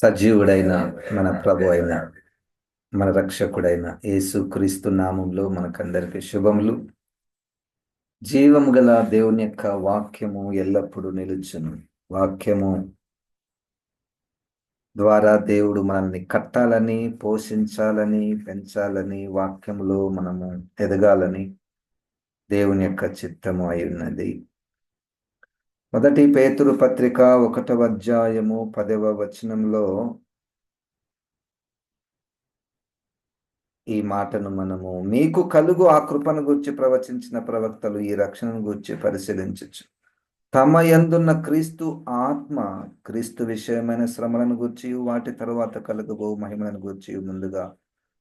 సజీవుడైన మన ప్రభు అయిన మన రక్షకుడైన యేసుక్రీస్తు నామంలో మనకందరికి శుభములు. జీవము గల దేవుని యొక్క వాక్యము ఎల్లప్పుడూ నిలుచును. వాక్యము ద్వారా దేవుడు మనల్ని కట్టాలని, పోషించాలని, పెంచాలని, వాక్యములో మనము ఎదగాలని దేవుని యొక్క చిత్తము అయి ఉన్నది. మొదటి పేతురు పత్రిక 1వ అధ్యాయము 10వ వచనంలో ఈ మాటను మనము మీకు కలుగు ఆ కృపను గూర్చి ప్రవచించిన ప్రవక్తలు ఈ రక్షణను గూర్చి పరిశీలించచ్చు. తమ యందున్న క్రీస్తు ఆత్మ క్రీస్తు విషయమైన శ్రమలను గూర్చి వాటి తరువాత కలుగబో మహిమలను గూర్చి ముందుగా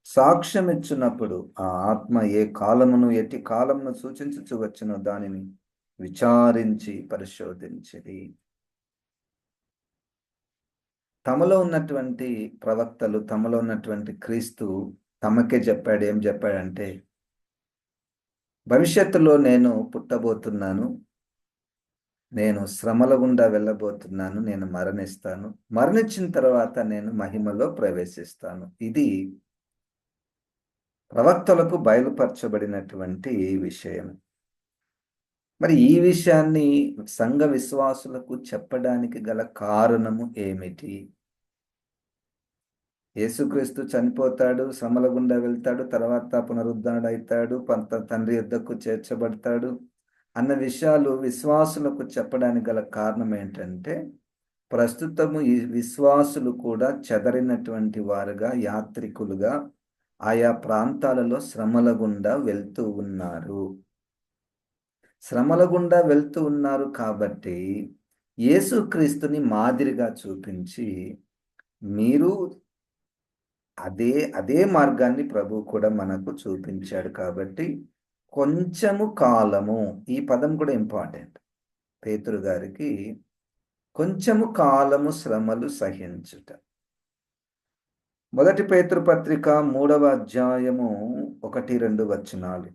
సాక్ష్యం ఇచ్చినప్పుడు ఆ ఆత్మ ఏ కాలమును ఎట్టి కాలమును సూచించచ్చు వచ్చునో దానిని విచారించి పరిశోధించిరి. తమలో ఉన్నటువంటి ప్రవక్తలు, తమలో ఉన్నటువంటి క్రీస్తు తమకే చెప్పాడు. ఏం చెప్పాడంటే, భవిష్యత్తులో నేను పుట్టబోతున్నాను, నేను శ్రమల గుండా వెళ్ళబోతున్నాను, నేను మరణిస్తాను, మరణించిన తర్వాత నేను మహిమలో ప్రవేశిస్తాను. ఇది ప్రవక్తలకు బయలుపరచబడినటువంటి విషయం. మరి ఈ విషయాన్ని సంఘ విశ్వాసులకు చెప్పడానికి గల కారణము ఏమిటి? యేసుక్రీస్తు చనిపోతాడు, శ్రమల గుండా వెళ్తాడు, తర్వాత పునరుద్ధరణుడైతాడు, తండ్రి యొద్దకు చేర్చబడతాడు అన్న విషయాలు విశ్వాసులకు చెప్పడానికి గల కారణం ఏంటంటే, ప్రస్తుతము ఈ విశ్వాసులు కూడా చెదరినటువంటి వారుగా, యాత్రికులుగా ఆయా ప్రాంతాలలో శ్రమల గుండా వెళ్తూ ఉన్నారు. శ్రమల గుండా వెళ్తూ ఉన్నారు కాబట్టి యేసుక్రీస్తుని మాదిరిగా చూపించి, మీరు అదే మార్గాన్ని ప్రభు కూడా మనకు చూపించాడు. కాబట్టి కొంచెము కాలము, ఈ పదం కూడా ఇంపార్టెంట్. పేతురు గారికి కొంచెము కాలము శ్రమలు సహించుట. మొదటి పేతురు పత్రిక 3వ అధ్యాయము 1-2 వచనాలు.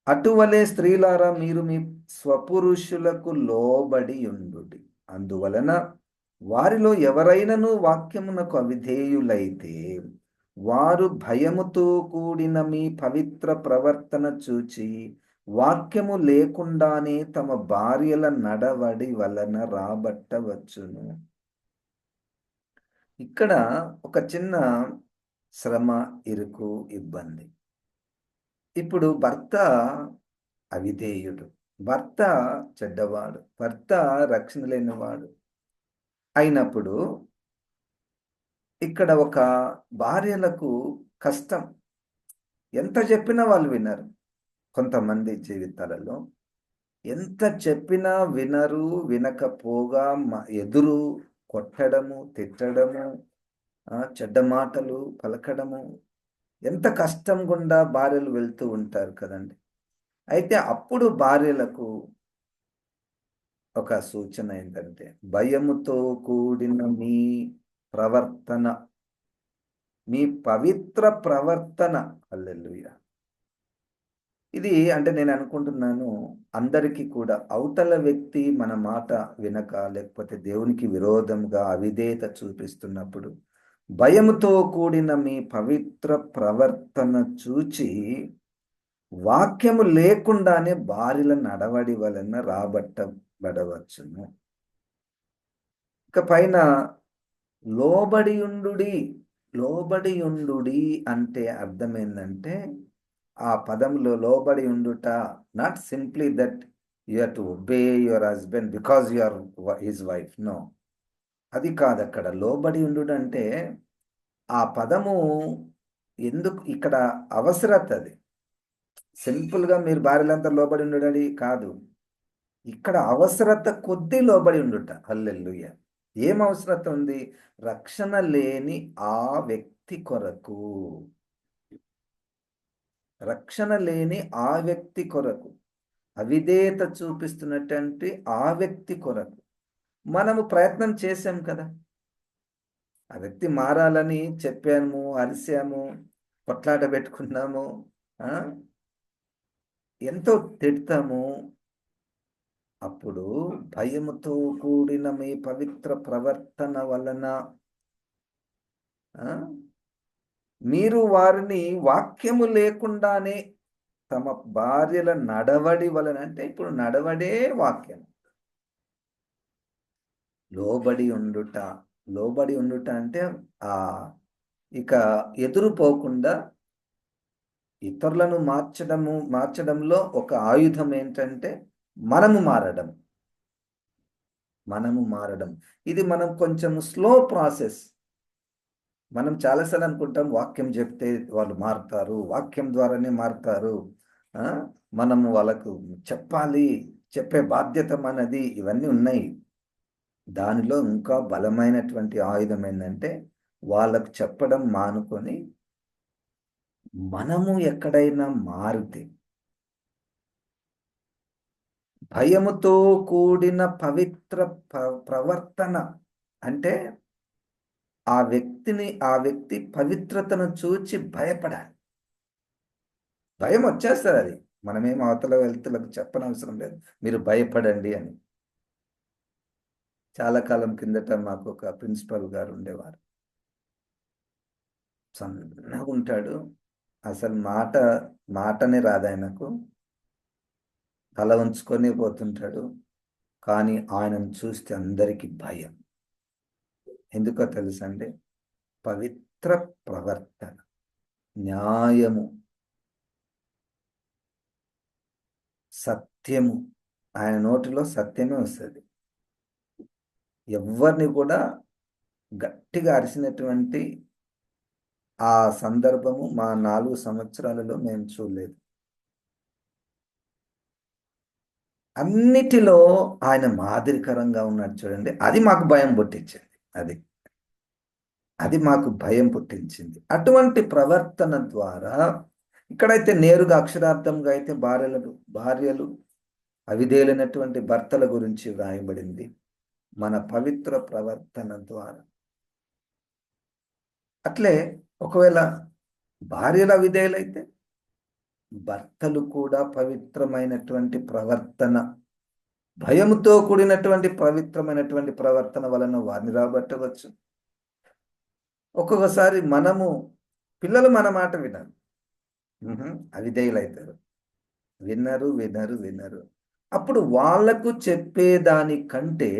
అటువలే స్త్రీలారా మీరు మీ స్వపురుషులకు లోబడి ఉండుడి. అందువలన వారిలో ఎవరైనను వాక్యమునకు అవిధేయులైతే వారు భయముతో కూడిన మీ పవిత్ర ప్రవర్తన చూచి వాక్యము లేకుండానే తమ భార్యల నడవడి వలన రాబట్టవచ్చును. ఇక్కడ ఒక చిన్న శ్రమ, ఇరుకు, ఇబ్బంది. ఇప్పుడు భర్త అవిధేయుడు, భర్త చెడ్డవాడు, భర్త రక్షణ లేనివాడు అయినప్పుడు ఇక్కడ ఒక భార్యలకు కష్టం. ఎంత చెప్పినా వాళ్ళు వినరు. కొంతమంది జీవితాలలో ఎంత చెప్పినా వినరు. వినకపోగా ఎదురు కొట్టడము, తిట్టడము, చెడ్డ మాటలు పలకడము, ఎంత కష్టం గుండా భార్యలు వెళ్తూ ఉంటారు కదండి. అయితే అప్పుడు భార్యలకు ఒక సూచన ఏంటంటే, భయముతో కూడిన మీ ప్రవర్తన, మీ పవిత్ర ప్రవర్తన. హల్లెలూయా. ఇది అంటే నేను అనుకుంటున్నాను, అందరికీ కూడా అవతల వ్యక్తి మన మాట వినక, లేకపోతే దేవునికి విరోధంగా అవిధేయత చూపిస్తున్నప్పుడు భయముతో కూడిన మీ పవిత్ర ప్రవర్తన చూచి వాక్యము లేకుండానే భార్యల నడవడి వలన రాబట్టబడవచ్చును. ఇక పైన లోబడియుండుడి. లోబడియుండుడి అంటే అర్థం ఏంటంటే, ఆ పదంలో లోబడి ఉండుట not simply that you have to obey your husband because you are his wife. No, అది కాదు. అక్కడ లోబడి ఉండుట అంటే ఆ పదము ఎందుకు ఇక్కడ అవసరత. అది సింపుల్గా మీరు భార్యలంతా లోబడి ఉండడని కాదు. ఇక్కడ అవసరత కొద్దీ లోబడి ఉండుట. హల్లెలూయా. ఏం అవసరత ఉంది? రక్షణ లేని ఆ వ్యక్తి కొరకు, రక్షణ లేని ఆ వ్యక్తి కొరకు, అవిధేయత చూపిస్తున్నటువంటి ఆ వ్యక్తి కొరకు మనము ప్రయత్నం చేశాం కదా. ఆ వ్యక్తి మారాలని చెప్పాము, అరిసాము, కొట్లాట పెట్టుకున్నాము, ఎంతో తిడతాము. అప్పుడు భయముతో కూడిన మీ పవిత్ర ప్రవర్తన వలన ఆ? మీరు వారిని వాక్యము లేకుండానే తమ భార్యల నడవడి వలన, అంటే ఇప్పుడు నడవడే వాక్యం. లోబడి ఉండుట, లోబడి ఉండుట అంటే ఆ ఇక ఎదురు పోకుండా ఇతరులను మార్చడంలో ఒక ఆయుధం ఏంటంటే మనము మారడం. మనము మారడం ఇది మనం కొంచెం స్లో ప్రాసెస్. మనం చాలాసార్లు అనుకుంటాం వాక్యం చెప్తే వాళ్ళు మారుతారు, వాక్యం ద్వారానే మారుతారు. ఆ, మనము వాళ్ళకు చెప్పాలి, చెప్పే బాధ్యత మనది, ఇవన్నీ ఉన్నాయి. దానిలో ఇంకా బలమైనటువంటి ఆయుధం ఏంటంటే వాళ్ళకు చెప్పడం మానుకొని మనము ఎక్కడైనా మారితే భయముతో కూడిన పవిత్ర ప్రవర్తన, అంటే ఆ వ్యక్తి పవిత్రతను చూచి భయపడాలి. భయం వచ్చేస్తుంది. అది మనమేం అవతల వ్యక్తులకు చెప్పనవసరం లేదు, మీరు భయపడండి అని. చాలా కాలం కిందట మాకు ఒక ప్రిన్సిపల్ గారు ఉండేవారు. సన్నగా ఉంటాడు, అసలు మాటనే రాదు ఆయనకు. తల ఉంచుకొని పోతుంటాడు. కానీ ఆయనను చూస్తే అందరికీ భయం. ఎందుకో తెలుసండి? పవిత్ర ప్రవర్తన, న్యాయము, సత్యము. ఆయన నోటిలో సత్యమే వస్తుంది. ఎవరిని కూడా గట్టిగా అరిసినటువంటి ఆ సందర్భము మా 4 సంవత్సరాలలో మేము చూడలేదు. అన్నిటిలో ఆయన మాదిరికరంగా ఉన్నాడు చూడండి. అది మాకు భయం పుట్టించింది. అది అది మాకు భయం పుట్టించింది. అటువంటి ప్రవర్తన ద్వారా ఇక్కడైతే నేరుగా అక్షరార్థంగా అయితే భార్యలు అవిధేయులైనటువంటి భర్తల గురించి వ్రాయబడింది. మన పవిత్ర ప్రవర్తన ద్వారా అట్లే ఒకవేళ భార్యల విధేయులైతే భర్తలు కూడా పవిత్రమైనటువంటి ప్రవర్తన, భయముతో కూడినటువంటి పవిత్రమైనటువంటి ప్రవర్తన వలన వారిని రాబట్టవచ్చు. ఒక్కొక్కసారి పిల్లలు మన మాట వినరు, అవిధేయులైతారు, వినరు. అప్పుడు వాళ్లకు చెప్పేదానికంటే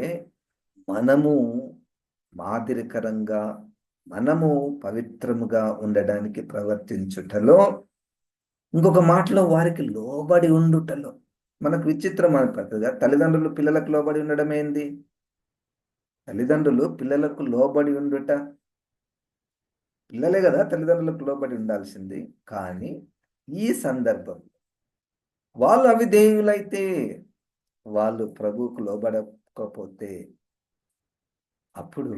మనము మాదిరికరంగా, మనము పవిత్రముగా ఉండడానికి ప్రవర్తించుటలో, ఇంకొక మాటలో వారికి లోబడి ఉండుటలో, మనకు విచిత్రం అనిపిస్తుందిగా. తల్లిదండ్రులు పిల్లలకు లోబడి ఉండడం ఏంది? తల్లిదండ్రులు పిల్లలకు లోబడి ఉండుట, పిల్లలే కదా తల్లిదండ్రులకు లోబడి ఉండాల్సింది. కానీ ఈ సందర్భం వాళ్ళు అవిధేయులైతే, వాళ్ళు ప్రభువుకు లోబడకపోతే, అప్పుడు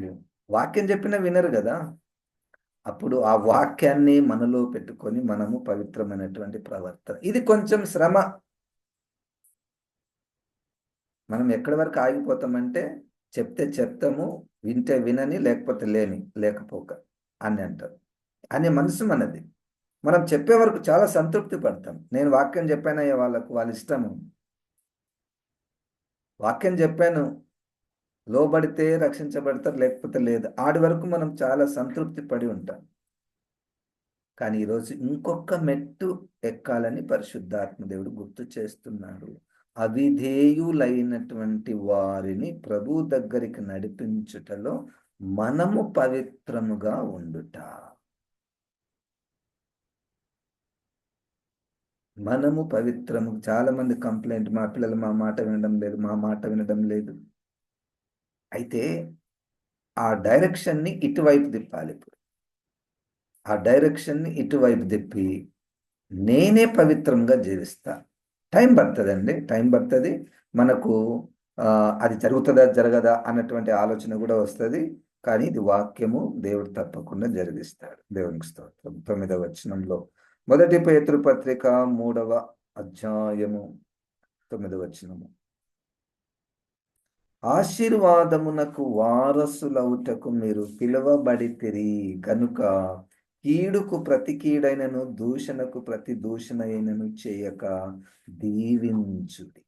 వాక్యం చెప్పినా వినరు కదా. అప్పుడు ఆ వాక్యాన్ని మనలో పెట్టుకొని మనము పవిత్రమైనటువంటి ప్రవర్తన, ఇది కొంచెం శ్రమ. మనం ఎక్కడి వరకు ఆగిపోతామంటే చెప్తే చెప్తాము, వింటే వినని, లేకపోతే లేకపోక అని అంటారు. అనే మనసు మనది. మనం చెప్పే వరకు చాలా సంతృప్తి పడతాం. నేను వాక్యం చెప్పానయ్యా వాళ్ళ ఇష్టము, వాక్యం చెప్పాను, లోబడితే రక్షించబడతారు, లేకపోతే లేదు. ఆడి వరకు మనం చాలా సంతృప్తి పడి ఉంటాం. కానీ ఈరోజు ఇంకొక మెట్టు ఎక్కాలని పరిశుద్ధాత్మ దేవుడు గుర్తు చేస్తున్నాడు. అవిధేయులైనటువంటి వారిని ప్రభు దగ్గరికి నడిపించుటలో మనము పవిత్రముగా ఉండుట. మనము పవిత్రము. చాలా మంది కంప్లైంట్, మా పిల్లలు మా మాట వినడం లేదు. అయితే ఆ డైరెక్షన్ని ఇటువైపు తిప్పాలి. ఇప్పుడు ఆ డైరెక్షన్ని ఇటువైపు తిప్పి నేనే పవిత్రంగా జీవిస్తా. టైం పడుతుందండి, టైం పడుతుంది. మనకు అది జరగదా అన్నటువంటి ఆలోచన కూడా వస్తుంది. కానీ ఇది వాక్యము, దేవుడు తప్పకుండా జరిగిస్తాడు. దేవునికి స్తోత్రం. 9వ వచనంలో, మొదటి పేతురు పత్రిక 3వ అధ్యాయము 9వ వచనము, ఆశీర్వాదమునకు వారసులవుటకు మీరు పిలువబడితిరి కనుక కీడుకు ప్రతి కీడైనను, దూషణకు ప్రతి దూషణైనను చేయక దీవించుడి.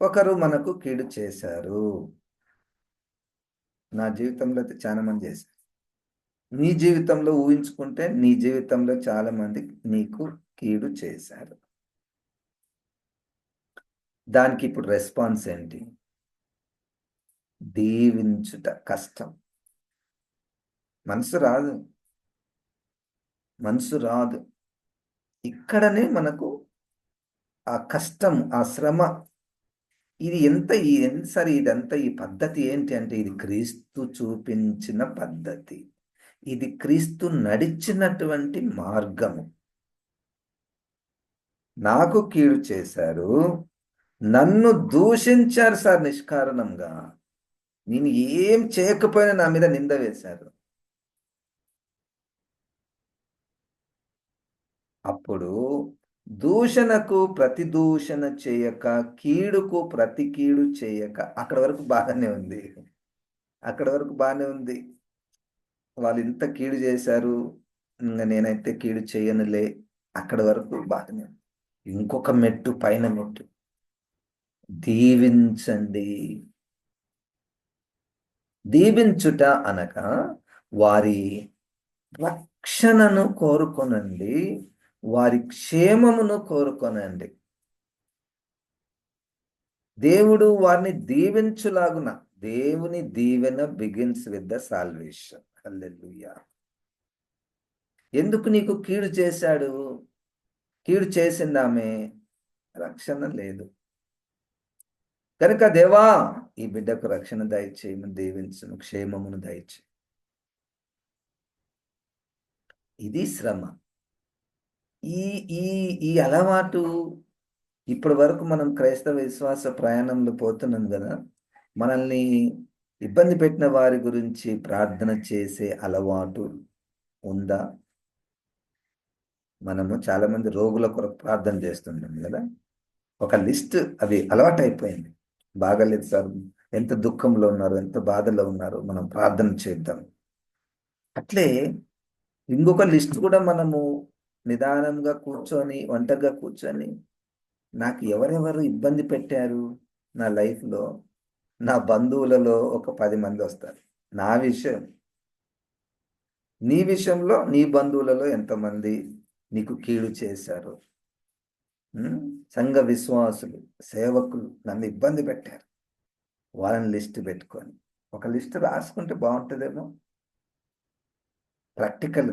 ఒకరు మనకు కీడు చేశారు, నా జీవితంలో అయితే చాలా మంది చేశారు. నీ జీవితంలో ఊహించుకుంటే నీ జీవితంలో చాలా మంది నీకు కీడు చేశారు. దానికి ఇప్పుడు రెస్పాన్స్ ఏంటి? దీవించుట కష్టం. మనసు రాదు. మనసు రాదు. ఇక్కడనే మనకు ఆ కష్టం, ఆ శ్రమ, ఇది సరే ఇదంతా ఈ పద్ధతి ఏంటి అంటే ఇది క్రీస్తు చూపించిన పద్ధతి. ఇది క్రీస్తు నడిచినటువంటి మార్గము. నాకు కీడు చేశారు, నన్ను దూషించారు సార్ నిష్కారణంగా. నేను ఏం చేయకపోయినా నా మీద నింద వేశారు. అప్పుడు దూషణకు ప్రతి దూషణ చేయక, కీడుకు ప్రతి కీడు చేయక, అక్కడ వరకు బాగానే ఉంది. అక్కడ వరకు బాగానే ఉంది. వాళ్ళు ఇంత కీడు చేశారు, ఇంకా నేనైతే కీడు చేయనులే, అక్కడ వరకు బాగానే ఉంది. ఇంకొక మెట్టు, పైన మెట్టు, దీవించండి. దీవించుట అనగా వారి రక్షణను కోరుకొనండి, వారి క్షేమమును కోరుకొనండి. దేవుడు వారిని దీవించులాగున, దేవుని దీవెన బిగిన్స్ విత్ ద సాల్వేషన్. హల్లెలూయా. ఎందుకు నీకు కీడు చేశాడు? కీడు చేసిందామె, రక్షణ లేదు కనుక దేవా ఈ బిడ్డకు రక్షణ దయచేయమని దీవించును, క్షేమమును దయచే. ఇది శ్రమ. ఈ ఈ ఈ అలవాటు ఇప్పటి వరకు మనం క్రైస్తవ విశ్వాస ప్రయాణంలో పోతున్నాం కదా, మనల్ని ఇబ్బంది పెట్టిన వారి గురించి ప్రార్థన చేసే అలవాటు ఉందా? మనము చాలా మంది రోగుల కొరకు ప్రార్థన చేస్తుంటాం కదా, ఒక లిస్ట్, అది అలవాటు అయిపోయింది. బాగాలేదు సార్, ఎంత దుఃఖంలో ఉన్నారు, ఎంత బాధలో ఉన్నారు, మనం ప్రార్థన చేద్దాం. అట్లే ఇంకొక లిస్ట్ కూడా మనము నిదానంగా కూర్చొని, ఒంటరిగా కూర్చొని, నాకు ఎవరెవరు ఇబ్బంది పెట్టారు నా లైఫ్లో, నా బంధువులలో ఒక 10 మంది వస్తారు. నా విషయం, నీ విషయంలో నీ బంధువులలో ఎంతమంది నీకు కీడు చేశారు? సంఘ విశ్వాసులు, సేవకులు నన్ను ఇబ్బంది పెట్టారు, వాళ్ళని లిస్ట్ పెట్టుకొని ఒక లిస్ట్ రాసుకుంటే బాగుంటుందేమో. ప్రాక్టికల్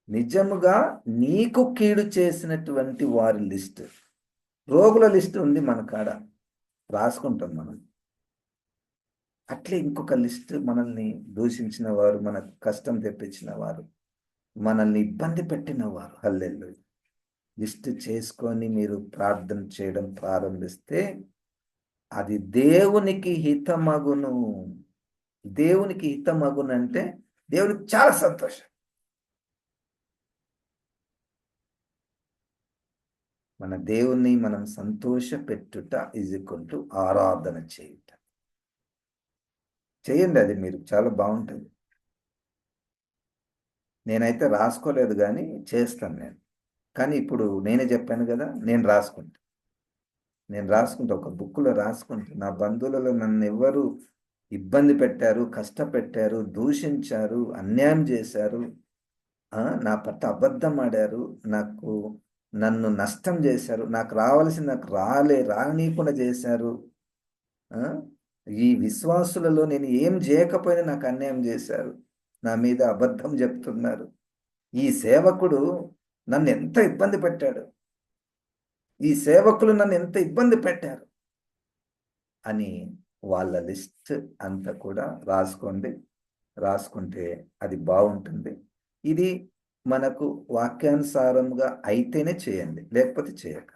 నిజముగా నీకు కీడు చేసినటువంటి వారి లిస్ట్, రోగుల లిస్ట్ ఉంది మన కాడ, రాసుకుంటాం మనం. అట్లే ఇంకొక లిస్ట్, మనల్ని దూషించిన వారు, మనకు కష్టం తెప్పించిన వారు, మనల్ని ఇబ్బంది పెట్టిన వారు, హల్లెలూయా, లిస్ట్ చేసుకొని మీరు ప్రార్థన చేయడం ప్రారంభిస్తే అది దేవునికి హితమగును. దేవునికి హితమగును అంటే దేవునికి చాలా సంతోషం. మన దేవుణ్ణి మనం సంతోష పెట్టుట ఈజ్ ఈక్వల్ టు ఆరాధన చేయుట. చేయండి, అది మీరు చాలా బాగుంటుంది. నేనైతే రాసుకోలేదు కానీ చేస్తాను నేను. కానీ ఇప్పుడు నేనే చెప్పాను కదా, నేను రాసుకుంటా, ఒక బుక్లో రాసుకుంటా. నా బంధువులలో నన్ను ఎవరు ఇబ్బంది పెట్టారు, కష్టపెట్టారు, దూషించారు, అన్యాయం చేశారు, నా పట్ల అబద్ధం ఆడారు, నన్ను నష్టం చేశారు, నాకు రానీయకుండా చేశారు, ఈ విశ్వాసులలో నేను ఏం చేయకపోయినా నాకు అన్యాయం చేశారు, నా మీద అబద్ధం చెప్తున్నారు, ఈ సేవకుడు నన్ను ఎంత ఇబ్బంది పెట్టాడు, ఈ సేవకులు నన్ను ఎంత ఇబ్బంది పెట్టారు అని వాళ్ళ లిస్ట్ అంతా కూడా రాసుకోండి. రాసుకుంటే అది బాగుంటుంది. ఇది మనకు వాక్యానుసారంగా అయితేనే చేయండి, లేకపోతే చేయక.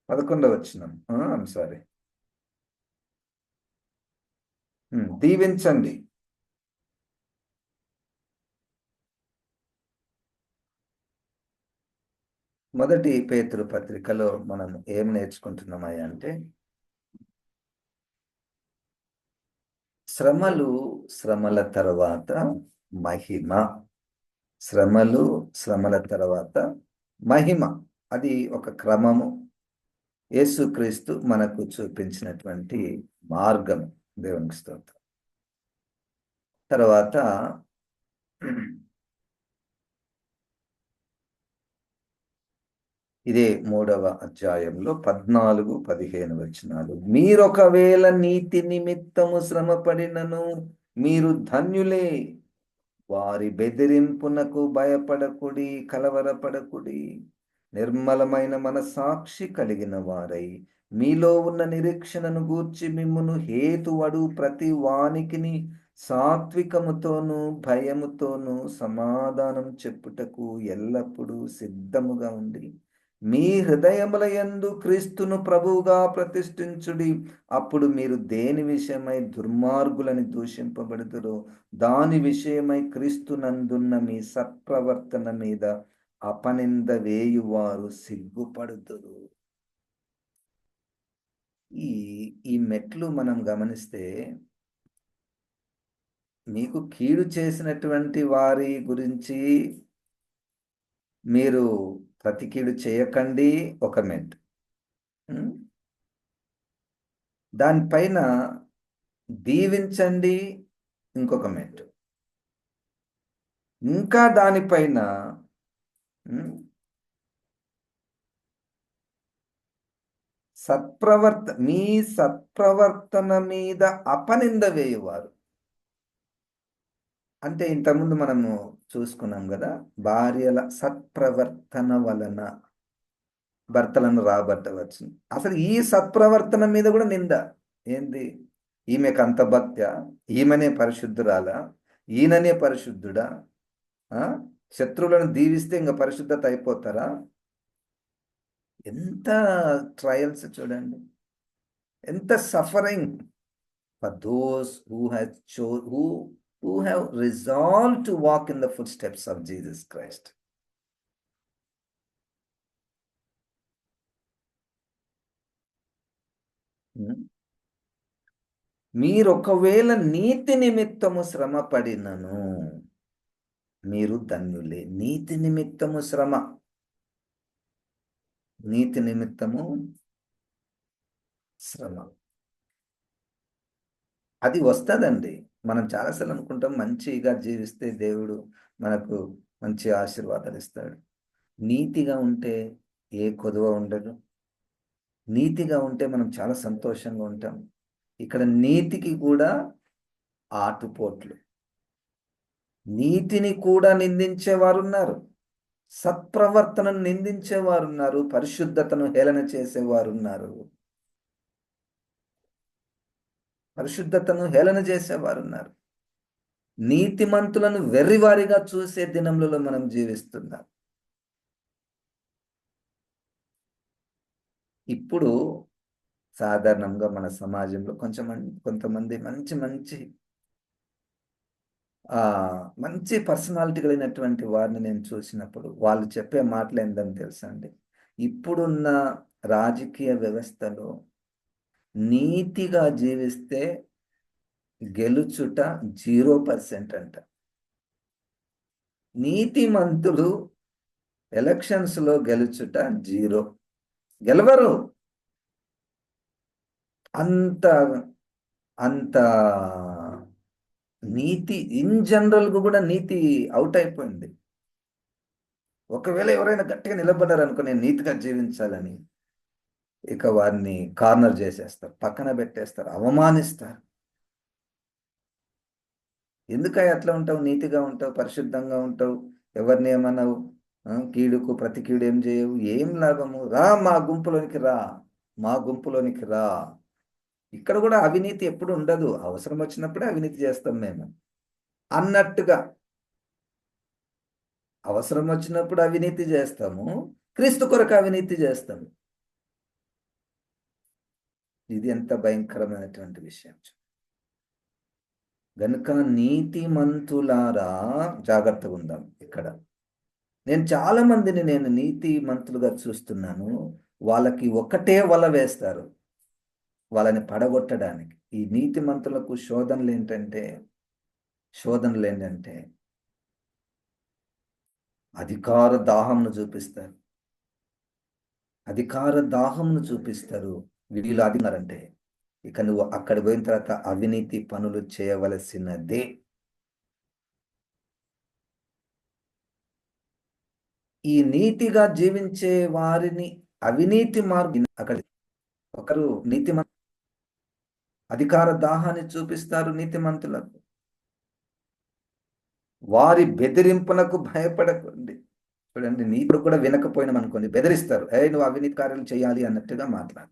11వ వచనం, సారీ, దీవించండి. మొదటి పేతురు పత్రికలో మనం ఏం నేర్చుకుంటున్నామయ్యా అంటే, శ్రమల తర్వాత మహిమ. శ్రమల తర్వాత మహిమ, అది ఒక క్రమము. యేసుక్రీస్తు మనకు చూపించినటువంటి మార్గం. దేవునికి స్తోత్రం. తర్వాత ఇదే 3వ అధ్యాయంలో 14-15 వచనాలు. మీరొకవేళ నీతి నిమిత్తము శ్రమపడినను మీరు ధన్యులే. వారి బెదిరింపునకు భయపడకుడి, కలవరపడకుడి. నిర్మలమైన మనస్సాక్షి కలిగిన వారై మీలో ఉన్న నిరీక్షణను గూర్చి మిమ్మును హేతువడు ప్రతి వానికిని సాత్వికముతోనూ భయముతోనూ సమాధానం చెప్పుటకు ఎల్లప్పుడూ సిద్ధముగా ఉండి మీ హృదయముల యందు క్రీస్తును ప్రభువుగా ప్రతిష్ఠించుడి. అప్పుడు మీరు దేని విషయమై దుర్మార్గులని దూషింపబడుదురో దాని విషయమై క్రీస్తునందున్న మీ సత్ప్రవర్తన మీద అపనింద వేయువారు సిగ్గుపడుదురు. ఈ ఈ మెట్లు మనం గమనిస్తే మీకు కీడు చేసినటువంటి వారి గురించి మీరు ప్రతి కీడు చేయకండి ఒక మెట్. దానిపైన దీవించండి ఇంకొక మెట్టు. ఇంకా దానిపైన మీ సత్ప్రవర్తన మీద అపనింద వేయువారు. అంటే ఇంతకుముందు మనము చూసుకున్నాం కదా, భార్యల సత్ప్రవర్తన వలన భర్తలను రాబట్టవచ్చు. అసలు ఈ సత్ప్రవర్తన మీద కూడా నింద. ఏంది? ఈమెకు అంత భక్త్యా? ఈమెనే పరిశుద్ధురాలా? ఈయననే పరిశుద్ధుడా? శత్రువులను దీవిస్తే ఇంకా పరిశుద్ధత అయిపోతారా? ఎంత ట్రయల్స్ చూడండి, ఎంత suffering for those who have resolved to walk in the footsteps of Jesus Christ. మీరొకవేళ నీతి నిమిత్తము శ్రమ పడినను మీరు ధన్యులే. నీతి నిమిత్తము శ్రమ, నీతి నిమిత్తము శ్రమ అది వస్తుందండి. మనం చాలాసార్లు అనుకుంటాం మంచిగా జీవిస్తే దేవుడు మనకు మంచి ఆశీర్వాదాలు ఇస్తాడు. నీతిగా ఉంటే ఏ కొదువ ఉండదు. నీతిగా ఉంటే మనం చాలా సంతోషంగా ఉంటాం. ఇక్కడ నీతికి కూడా ఆటుపోట్లు. నీతిని కూడా నిందించేవారు ఉన్నారు, సత్ప్రవర్తనను నిందించేవారు ఉన్నారు, పరిశుద్ధతను హేళన చేసేవారు ఉన్నారు. పరిశుద్ధతను హేళన చేసేవారు ఉన్నారు. నీతిమంతులను వెర్రివారిగా చూసే దినములలో మనం జీవిస్తున్నాం. ఇప్పుడు సాధారణంగా మన సమాజంలో కొంతమంది మంచి మంచి మంచి పర్సనాలిటీ కలిగినటువంటి వారిని నేను చూసినప్పుడు వాళ్ళు చెప్పే మాటలు ఏందని తెలుసా అండి? ఇప్పుడున్న రాజకీయ వ్యవస్థలో నీతిగా జీవిస్తే గెలుచుట 0% అంట. నీతిమంతులు ఎలక్షన్స్ లో గెలుచుట 0, గెలవరు. అంత అంత నీతి ఇన్ జనరల్ కూడా నీతి అవుట్ అయిపోయింది. ఒకవేళ ఎవరైనా గట్టిగా నిలబడ్డారు అనుకో, నేను నీతిగా జీవించాలని, ఇక వారిని కార్నర్ చేసేస్తారు, పక్కన పెట్టేస్తారు, అవమానిస్తారు. ఎందుకయ్య అట్లా ఉంటావు? నీతిగా ఉంటావు, పరిశుద్ధంగా ఉంటావు, ఎవరిని ఏమన్నావు, కీడుకు ప్రతి కీడు ఏం చేయవు, ఏం లాభము? రా మా గుంపులోనికి రా, మా గుంపులోనికి రా. ఇక్కడ కూడా అవినీతి ఎప్పుడు ఉండదు, అవసరం వచ్చినప్పుడే అవినీతి చేస్తాం మేము అన్నట్టుగా. అవసరం వచ్చినప్పుడు అవినీతి చేస్తాము, క్రీస్తు కొరకు అవినీతి చేస్తాము. ఇది ఎంత భయంకరమైనటువంటి విషయం. గనుక నీతిమంతులారా జాగ్రత్తగా ఉందాం. ఇక్కడ నేను చాలా మందిని నీతిమంతులుగా చూస్తున్నాను. వాళ్ళకి ఒకటే వల వేస్తారు, వాళ్ళని పడగొట్టడానికి. ఈ నీతిమంతులకు శోధనలు ఏంటంటే అధికార దాహంను చూపిస్తారు. అధికార దాహంను చూపిస్తారు. వీళ్ళు అధికారంటే ఇక నువ్వు అక్కడ పోయిన తర్వాత అవినీతి పనులు చేయవలసినదే. ఈ నీతిగా జీవించే వారిని అవినీతి మార్గం అక్కడ ఒకరు అధికార దాహాన్ని చూపిస్తారు నీతిమంతులకు. వారి బెదిరింపునకు భయపడకండి. చూడండి, నీతుడు కూడా వినకపోయినాం అనుకోండి, బెదిరిస్తారు. నువ్వు అవినీతి కార్యాలు చేయాలి అన్నట్టుగా మాట్లాడు.